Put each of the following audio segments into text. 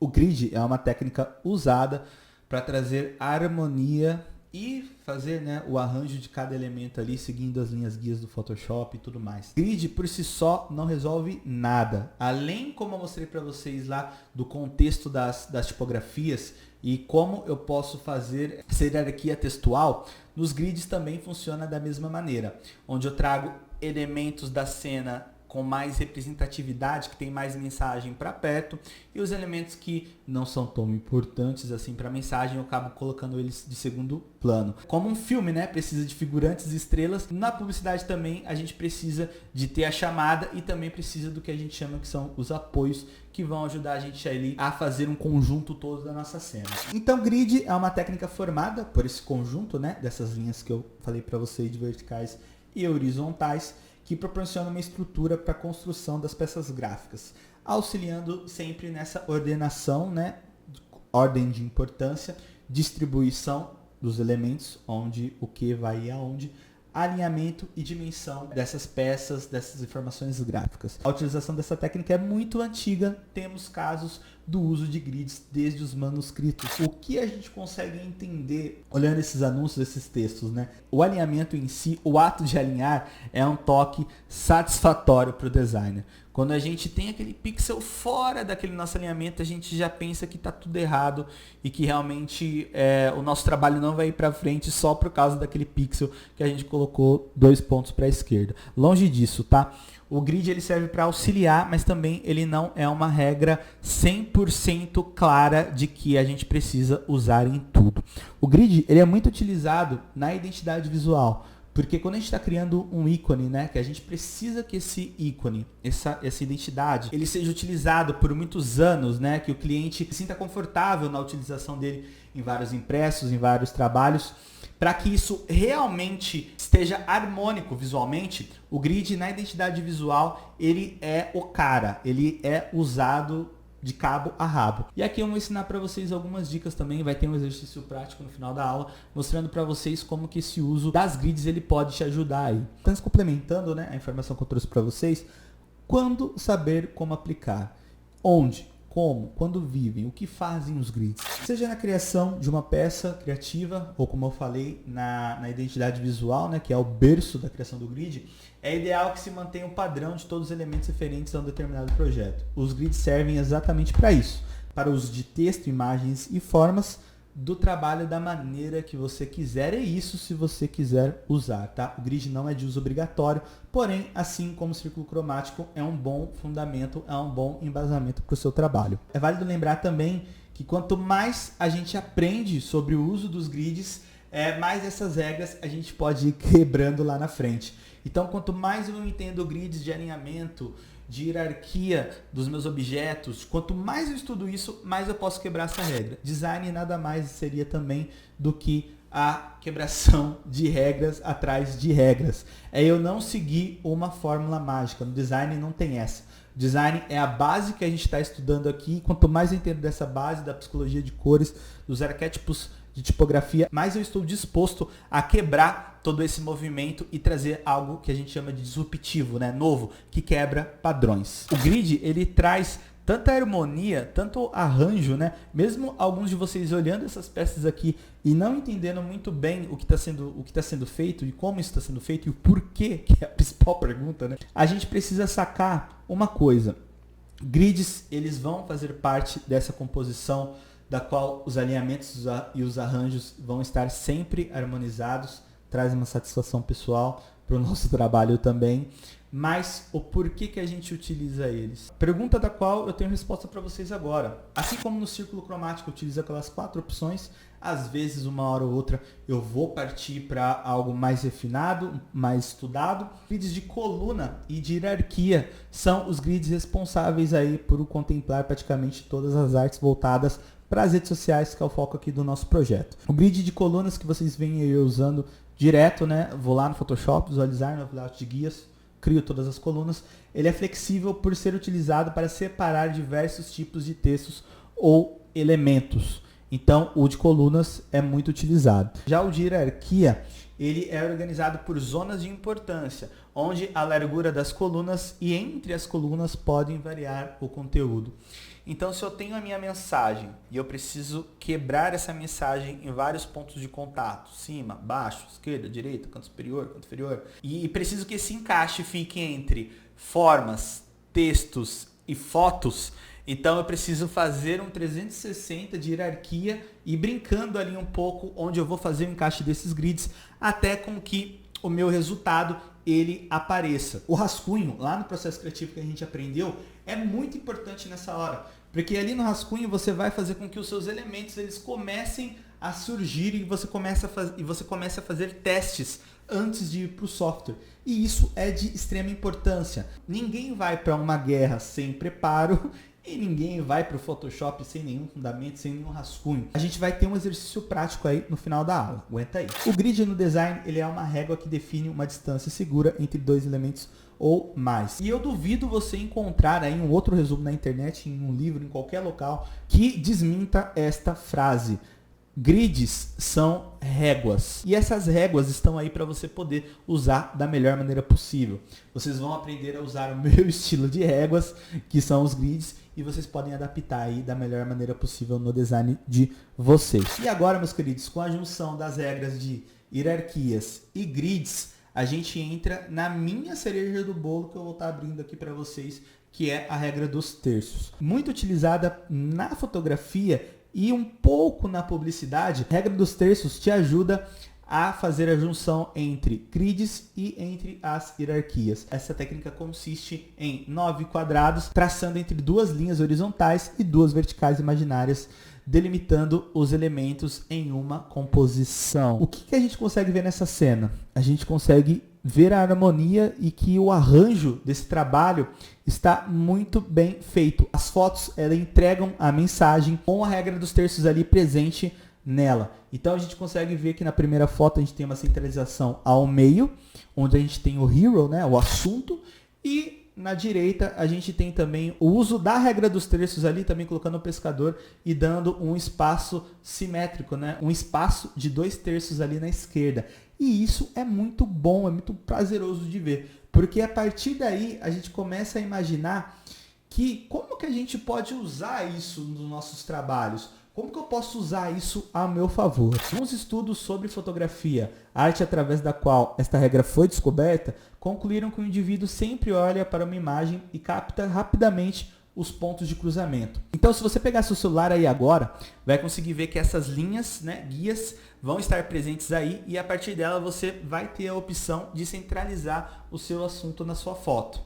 O grid é uma técnica usada para trazer harmonia e fazer, né, o arranjo de cada elemento ali, seguindo as linhas guias do Photoshop e tudo mais. Grid por si só não resolve nada. Além, como eu mostrei para vocês lá, do contexto das tipografias e como eu posso fazer essa hierarquia textual, nos grids também funciona da mesma maneira, onde eu trago elementos da cena com mais representatividade, que tem mais mensagem para perto, e os elementos que não são tão importantes assim para a mensagem, eu acabo colocando eles de segundo plano. Como um filme, né, precisa de figurantes e estrelas, na publicidade também a gente precisa de ter a chamada e também precisa do que a gente chama que são os apoios, que vão ajudar a gente ali a fazer um conjunto todo da nossa cena. Então, grid é uma técnica formada por esse conjunto, né, dessas linhas que eu falei para vocês, de verticais e horizontais, que proporciona uma estrutura para a construção das peças gráficas, auxiliando sempre nessa ordenação, né, ordem de importância, distribuição dos elementos, onde o que vai aonde, alinhamento e dimensão dessas peças, dessas informações gráficas. A utilização dessa técnica é muito antiga, temos casos do uso de grids desde os manuscritos. O que a gente consegue entender olhando esses anúncios, esses textos, né? O alinhamento em si, o ato de alinhar, é um toque satisfatório para o designer. Quando a gente tem aquele pixel fora daquele nosso alinhamento, a gente já pensa que está tudo errado e que realmente o nosso trabalho não vai ir para frente só por causa daquele pixel que a gente colocou 2 pontos para a esquerda. Longe disso, tá? O grid ele serve para auxiliar, mas também ele não é uma regra 100% clara de que a gente precisa usar em tudo. O grid ele é muito utilizado na identidade visual, porque quando a gente está criando um ícone, né, que a gente precisa que esse ícone, essa identidade, ele seja utilizado por muitos anos, né, que o cliente se sinta confortável na utilização dele em vários impressos, em vários trabalhos, para que isso realmente esteja harmônico visualmente, o grid na identidade visual, ele é o cara, ele é usado de cabo a rabo. E aqui eu vou ensinar para vocês algumas dicas também, vai ter um exercício prático no final da aula, mostrando para vocês como que esse uso das grids ele pode te ajudar aí. Então, complementando, né, a informação que eu trouxe para vocês, quando saber como aplicar, onde, como, quando vivem, o que fazem os grids. Seja na criação de uma peça criativa, ou como eu falei, na identidade visual, né, que é o berço da criação do grid, é ideal que se mantenha o padrão de todos os elementos referentes a um determinado projeto. Os grids servem exatamente para isso, para o uso de texto, imagens e formas do trabalho da maneira que você quiser, e isso se você quiser usar, tá? O grid não é de uso obrigatório, porém, assim como o círculo cromático, é um bom fundamento, é um bom embasamento para o seu trabalho. É válido lembrar também que quanto mais a gente aprende sobre o uso dos grids, mais essas regras a gente pode ir quebrando lá na frente. Então, quanto mais eu entendo grids de alinhamento, de hierarquia dos meus objetos, quanto mais eu estudo isso, mais eu posso quebrar essa regra. Design nada mais seria também do que a quebração de regras atrás de regras. É eu não seguir uma fórmula mágica. No design não tem essa. Design é a base que a gente está estudando aqui. Quanto mais eu entendo dessa base, da psicologia de cores, dos arquétipos de tipografia, mais eu estou disposto a quebrar todo esse movimento e trazer algo que a gente chama de disruptivo, né? Novo, que quebra padrões. O grid, ele traz tanta harmonia, tanto arranjo, né? Mesmo alguns de vocês olhando essas peças aqui e não entendendo muito bem o que está sendo feito e como isso está sendo feito e o porquê, que é a principal pergunta, né? A gente precisa sacar uma coisa. Grids, eles vão fazer parte dessa composição da qual os alinhamentos e os arranjos vão estar sempre harmonizados, traz uma satisfação pessoal para o nosso trabalho também, mas o porquê que a gente utiliza eles? Pergunta da qual eu tenho resposta para vocês agora. Assim como no círculo cromático eu utilizo aquelas 4 opções, às vezes uma hora ou outra eu vou partir para algo mais refinado, mais estudado. Grids de coluna e de hierarquia são os grids responsáveis aí por contemplar praticamente todas as artes voltadas para as redes sociais, que é o foco aqui do nosso projeto. O grid de colunas que vocês veem eu usando direto, né? Vou lá no Photoshop, visualizar no layout de guias, crio todas as colunas. Ele é flexível por ser utilizado para separar diversos tipos de textos ou elementos. Então, o de colunas é muito utilizado. Já o de hierarquia, ele é organizado por zonas de importância, onde a largura das colunas e entre as colunas podem variar o conteúdo. Então, se eu tenho a minha mensagem e eu preciso quebrar essa mensagem em vários pontos de contato, cima, baixo, esquerda, direita, canto superior, canto inferior, e preciso que esse encaixe fique entre formas, textos e fotos, então eu preciso fazer um 360 de hierarquia e brincando ali um pouco onde eu vou fazer o encaixe desses grids até com que o meu resultado ele apareça. O rascunho, lá no processo criativo que a gente aprendeu, é muito importante nessa hora, porque ali no rascunho você vai fazer com que os seus elementos eles comecem a surgir e você comece a fazer testes antes de ir para o software. E isso é de extrema importância. Ninguém vai para uma guerra sem preparo e ninguém vai para o Photoshop sem nenhum fundamento, sem nenhum rascunho. A gente vai ter um exercício prático aí no final da aula. Aguenta aí. O grid no design ele é uma régua que define uma distância segura entre dois elementos ou mais. E eu duvido você encontrar aí um outro resumo na internet, em um livro, em qualquer local, que desminta esta frase. Grids são réguas e essas réguas estão aí para você poder usar da melhor maneira possível. Vocês vão aprender a usar o meu estilo de réguas, que são os grids, e vocês podem adaptar aí da melhor maneira possível no design de vocês. E agora, meus queridos, com a junção das regras de hierarquias e grids, a gente entra na minha cereja do bolo que eu vou estar abrindo aqui para vocês, que é a regra dos terços. Muito utilizada na fotografia e um pouco na publicidade. A regra dos terços te ajuda a fazer a junção entre grids e entre as hierarquias. Essa técnica consiste em 9 quadrados, traçando entre duas linhas horizontais e duas verticais imaginárias, delimitando os elementos em uma composição. O que a gente consegue ver nessa cena? A gente consegue ver a harmonia e que o arranjo desse trabalho está muito bem feito. As fotos elas entregam a mensagem com a regra dos terços ali presente nela. Então a gente consegue ver que na primeira foto a gente tem uma centralização ao meio, onde a gente tem o hero, né, o assunto, e na direita a gente tem também o uso da regra dos terços ali, também colocando o pescador e dando um espaço simétrico, né, um espaço de 2/3 ali na esquerda. E isso é muito bom, é muito prazeroso de ver, porque a partir daí a gente começa a imaginar que como que a gente pode usar isso nos nossos trabalhos? Como que eu posso usar isso a meu favor? Uns estudos sobre fotografia, arte através da qual esta regra foi descoberta, concluíram que o indivíduo sempre olha para uma imagem e capta rapidamente os pontos de cruzamento. Então, se você pegar seu celular aí agora, vai conseguir ver que essas linhas, né, guias, vão estar presentes aí e a partir dela você vai ter a opção de centralizar o seu assunto na sua foto.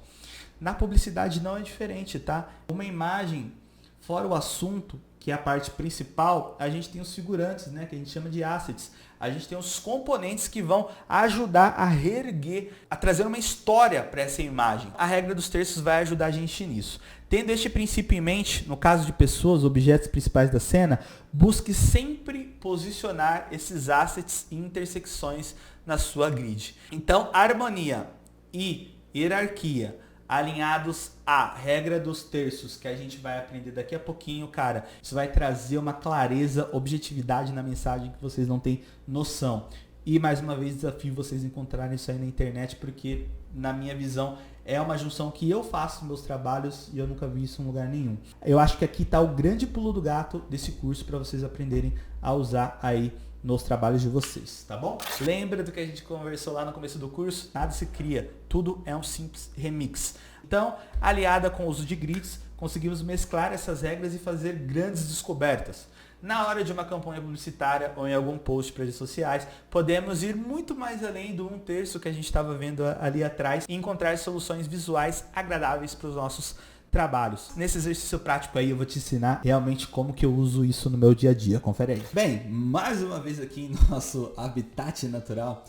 Na publicidade não é diferente, tá? Uma imagem, fora o assunto, que é a parte principal, a gente tem os figurantes, né, que a gente chama de assets. A gente tem os componentes que vão ajudar a reerguer, a trazer uma história para essa imagem. A regra dos terços vai ajudar a gente nisso. Tendo este princípio em mente, no caso de pessoas, objetos principais da cena, busque sempre posicionar esses assets e intersecções na sua grid. Então, harmonia e hierarquia alinhados à regra dos terços, que a gente vai aprender daqui a pouquinho, cara, isso vai trazer uma clareza, objetividade na mensagem que vocês não têm noção. E mais uma vez desafio vocês encontrarem isso aí na internet, porque na minha visão é uma junção que eu faço nos meus trabalhos e eu nunca vi isso em lugar nenhum. Eu acho que aqui está o grande pulo do gato desse curso para vocês aprenderem a usar aí nos trabalhos de vocês, tá bom? Lembra do que a gente conversou lá no começo do curso? Nada se cria, tudo é um simples remix. Então, aliada com o uso de grids, conseguimos mesclar essas regras e fazer grandes descobertas. Na hora de uma campanha publicitária ou em algum post para redes sociais, podemos ir muito mais além do 1/3 que a gente estava vendo ali atrás e encontrar soluções visuais agradáveis para os nossos trabalhos. Nesse exercício prático aí eu vou te ensinar realmente como que eu uso isso no meu dia a dia. Confere aí. Bem, mais uma vez aqui em nosso habitat natural,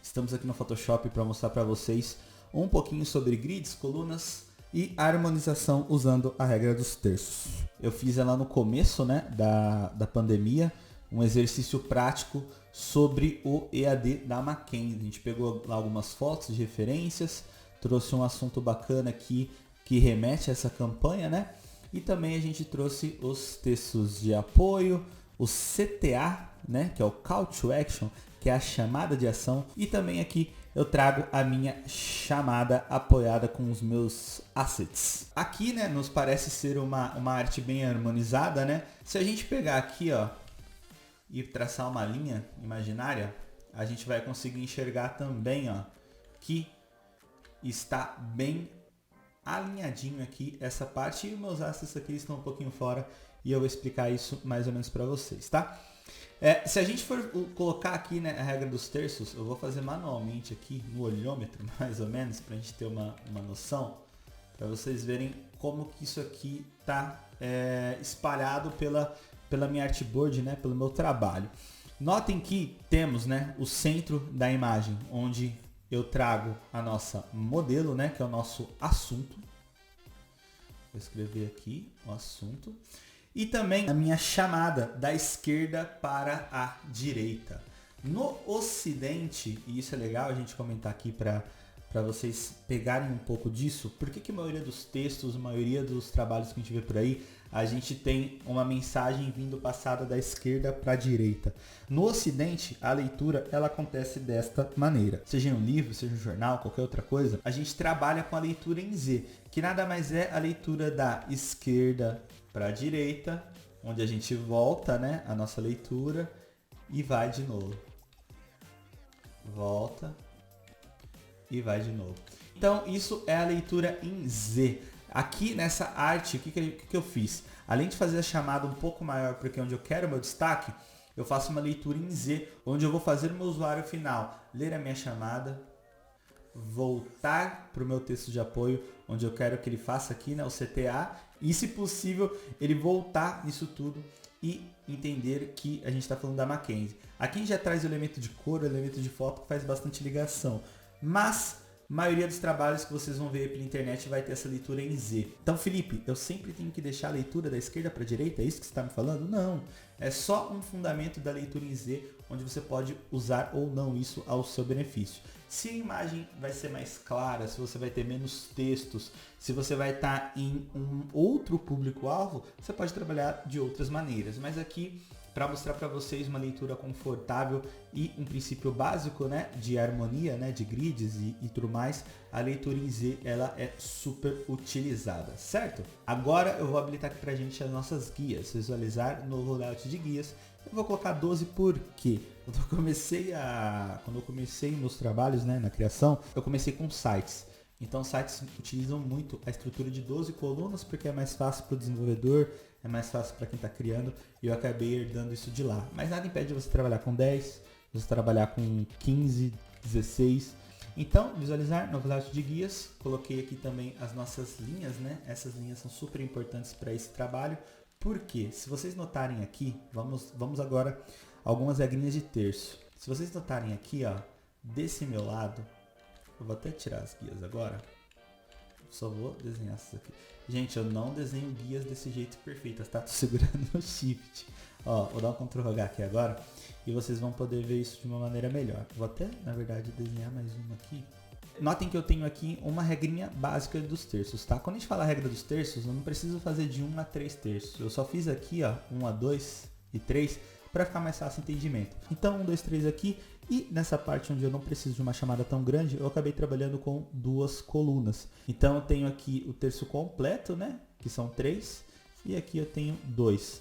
estamos aqui no Photoshop para mostrar para vocês um pouquinho sobre grids, colunas e harmonização usando a regra dos terços. Eu fiz ela no começo, né, da pandemia, um exercício prático sobre o EAD da Mackenzie. A gente pegou lá algumas fotos de referências, trouxe um assunto bacana aqui que remete a essa campanha, né? E também a gente trouxe os textos de apoio, o CTA, né, que é o Call to Action, que é a chamada de ação, e também aqui eu trago a minha chamada apoiada com os meus assets. Aqui, né, nos parece ser uma arte bem harmonizada, né? Se a gente pegar aqui, ó, e traçar uma linha imaginária, a gente vai conseguir enxergar também, ó, que está bem alinhadinho aqui essa parte, e os meus assets aqui estão um pouquinho fora e eu vou explicar isso mais ou menos para vocês, tá? Se a gente for colocar aqui, né, a regra dos terços, eu vou fazer manualmente aqui no olhômetro, mais ou menos, para a gente ter uma noção, para vocês verem como que isso aqui tá espalhado pela minha artboard, né, pelo meu trabalho. Notem que temos, né, o centro da imagem, onde eu trago a nossa modelo, né, que é o nosso assunto. Vou escrever aqui o assunto. E também a minha chamada da esquerda para a direita. No ocidente, e isso é legal a gente comentar aqui para vocês pegarem um pouco disso, por que a maioria dos textos, a maioria dos trabalhos que a gente vê por aí, a gente tem uma mensagem vindo passada da esquerda para a direita. No ocidente, a leitura ela acontece desta maneira. Seja em um livro, seja um jornal, qualquer outra coisa, a gente trabalha com a leitura em Z, que nada mais é a leitura da esquerda para a direita, onde a gente volta, né, a nossa leitura e vai de novo. Volta e vai de novo. Então isso é a leitura em Z. Aqui nessa arte, o que eu fiz? Além de fazer a chamada um pouco maior, porque é onde eu quero o meu destaque, eu faço uma leitura em Z, onde eu vou fazer o meu usuário final ler a minha chamada, voltar para o meu texto de apoio, onde eu quero que ele faça aqui, né, o CTA, e se possível ele voltar nisso tudo e entender que a gente está falando da Mackenzie. Aqui a gente já traz o elemento de cor, o elemento de foto, que faz bastante ligação, mas a maioria dos trabalhos que vocês vão ver pela internet vai ter essa leitura em Z. Então, Felipe, eu sempre tenho que deixar a leitura da esquerda para a direita? É isso que você está me falando? Não. É só um fundamento da leitura em Z, onde você pode usar ou não isso ao seu benefício. Se a imagem vai ser mais clara, se você vai ter menos textos, se você vai estar em um outro público-alvo, você pode trabalhar de outras maneiras. Mas aqui, para mostrar para vocês uma leitura confortável e um princípio básico, né, de harmonia, né, de grids e tudo mais, a leitura em Z ela é super utilizada, certo? Agora eu vou habilitar aqui para a gente as nossas guias, visualizar novo layout de guias. Eu vou colocar 12 porque quando eu comecei meus trabalhos, né, na criação, eu comecei com sites. Então sites utilizam muito a estrutura de 12 colunas porque é mais fácil para o desenvolvedor, é mais fácil para quem está criando, e eu acabei herdando isso de lá. Mas nada impede você trabalhar com 10, você trabalhar com 15, 16. Então, visualizar novo layout de guias, coloquei aqui também as nossas linhas, né? Essas linhas são super importantes para esse trabalho, porque se vocês notarem aqui, vamos agora algumas regrinhas de terço. Se vocês notarem aqui, ó, desse meu lado, eu vou até tirar as guias agora. Só vou desenhar essas aqui. Gente, eu não desenho guias desse jeito perfeito, tá? Tô segurando o shift. Ó, vou dar um Ctrl H aqui agora e vocês vão poder ver isso de uma maneira melhor. Vou até, na verdade, desenhar mais uma aqui. Notem que eu tenho aqui uma regrinha básica dos terços, tá? Quando a gente fala a regra dos terços, eu não preciso fazer de 1 a 3 terços. Eu só fiz aqui, ó, 1 a 2 e 3 para ficar mais fácil o entendimento. Então, 1, 2, 3 aqui. E nessa parte onde eu não preciso de uma chamada tão grande, eu acabei trabalhando com 2 colunas. Então eu tenho aqui o terço completo, né? Que são 3. E aqui eu tenho 2.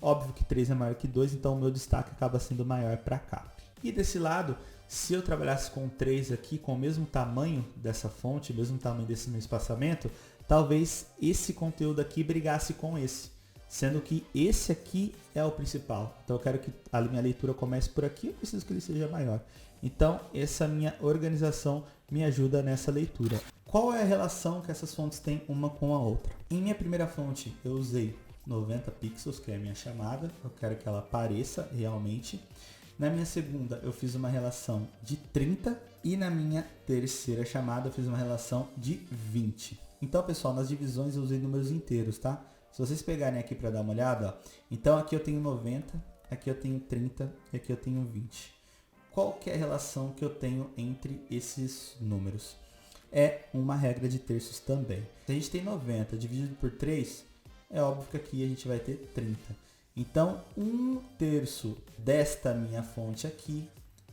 Óbvio que 3 é maior que 2, então o meu destaque acaba sendo maior para cá. E desse lado, se eu trabalhasse com 3 aqui, com o mesmo tamanho dessa fonte, mesmo tamanho desse meu espaçamento, talvez esse conteúdo aqui brigasse com esse. Sendo que esse aqui é o principal. Então eu quero que a minha leitura comece por aqui, eu preciso que ele seja maior. Então essa minha organização me ajuda nessa leitura. Qual é a relação que essas fontes têm uma com a outra? Em minha primeira fonte eu usei 90 pixels, que é a minha chamada. Eu quero que ela apareça realmente. Na minha segunda eu fiz uma relação de 30 e na minha terceira chamada eu fiz uma relação de 20. Então pessoal, nas divisões eu usei números inteiros, tá? Se vocês pegarem aqui para dar uma olhada, ó, então aqui eu tenho 90, aqui eu tenho 30 e aqui eu tenho 20. Qual que é a relação que eu tenho entre esses números? É uma regra de terços também. Se a gente tem 90 dividido por 3, é óbvio que aqui a gente vai ter 30. Então, 1 terço desta minha fonte aqui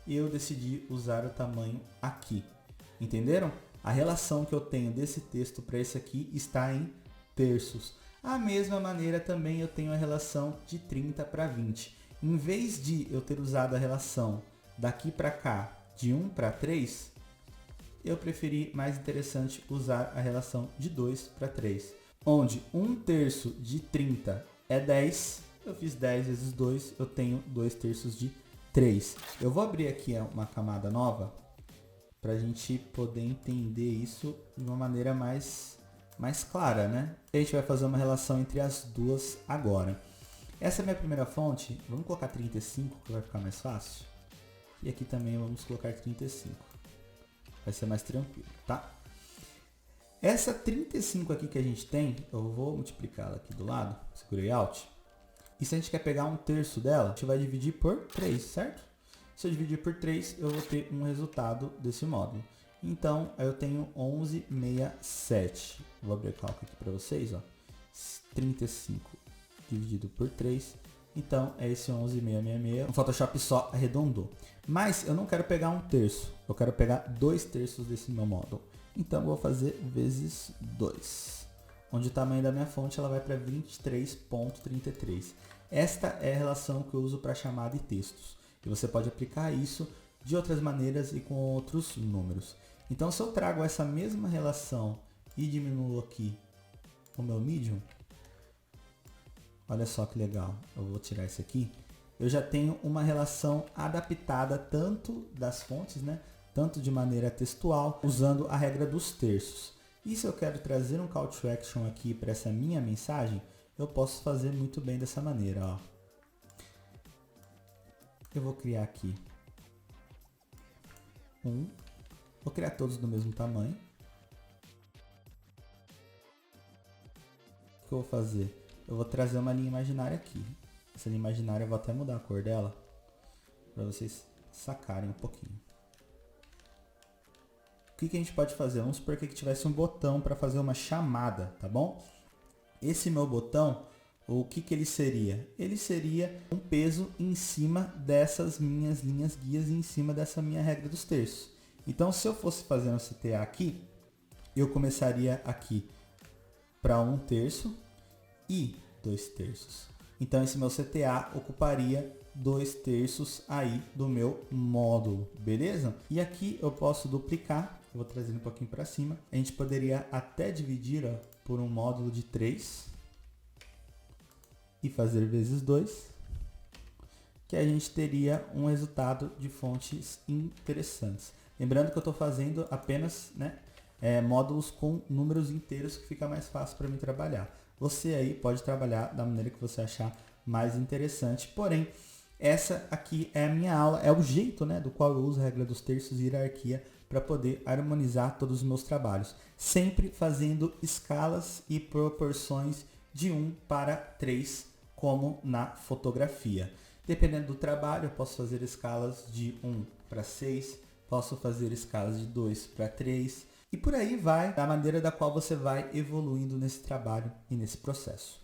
eu decidi usar o tamanho aqui. Entenderam? A relação que eu tenho desse texto para esse aqui está em terços. A mesma maneira também eu tenho a relação de 30 para 20. Em vez de eu ter usado a relação daqui para cá de 1 para 3, eu preferi mais interessante usar a relação de 2 para 3. Onde 1/3 de 30 é 10, eu fiz 10 vezes 2, eu tenho 2/3 de 3. Eu vou abrir aqui uma camada nova para a gente poder entender isso de uma maneira mais clara, né? A gente vai fazer uma relação entre as duas agora. Essa é a minha primeira fonte, vamos colocar 35, que vai ficar mais fácil. E aqui também vamos colocar 35. Vai ser mais tranquilo, tá? Essa 35 aqui que a gente tem, eu vou multiplicá-la aqui do lado, segurei Alt. E se a gente quer pegar 1/3 dela, a gente vai dividir por 3, certo? Se eu dividir por 3, eu vou ter um resultado desse módulo. Então, eu tenho 1167. Vou abrir o cálculo aqui para vocês, ó. 35 dividido por 3. Então, é esse 11.666. O Photoshop só arredondou. Mas eu não quero pegar 1/3. Eu quero pegar 2/3 desse meu módulo. Então, eu vou fazer vezes 2. Onde o tamanho da minha fonte ela vai para 23.33. Esta é a relação que eu uso para chamada de textos. E você pode aplicar isso de outras maneiras e com outros números. Então, se eu trago essa mesma relação e diminuo aqui o meu medium, olha só que legal, eu vou tirar isso aqui, eu já tenho uma relação adaptada tanto das fontes, né, tanto de maneira textual, usando a regra dos terços. E se eu quero trazer um call to action aqui para essa minha mensagem, eu posso fazer muito bem dessa maneira, ó. Eu vou criar aqui vou criar todos do mesmo tamanho. O que eu vou fazer? Eu vou trazer uma linha imaginária aqui. Essa linha imaginária eu vou até mudar a cor dela para vocês sacarem um pouquinho. O que a gente pode fazer? Vamos supor que tivesse um botão para fazer uma chamada, tá bom? Esse meu botão, o que ele seria? Ele seria um peso em cima dessas minhas linhas guias e em cima dessa minha regra dos terços. Então, se eu fosse fazer um CTA aqui, eu começaria aqui para 1/3 e 2/3. Então, esse meu CTA ocuparia 2/3 aí do meu módulo, beleza? E aqui eu posso duplicar, eu vou trazer um pouquinho para cima. A gente poderia até dividir, ó, por um módulo de 3 e fazer vezes 2, que a gente teria um resultado de fontes interessantes. Lembrando que eu estou fazendo apenas, né, módulos com números inteiros, que fica mais fácil para mim trabalhar. Você aí pode trabalhar da maneira que você achar mais interessante, porém, essa aqui é a minha aula, é o jeito, né, do qual eu uso a regra dos terços e hierarquia para poder harmonizar todos os meus trabalhos. Sempre fazendo escalas e proporções de 1 para 3, como na fotografia. Dependendo do trabalho, eu posso fazer escalas de 1 para 6, posso fazer escalas de 2 para 3, e por aí vai, da maneira da qual você vai evoluindo nesse trabalho e nesse processo.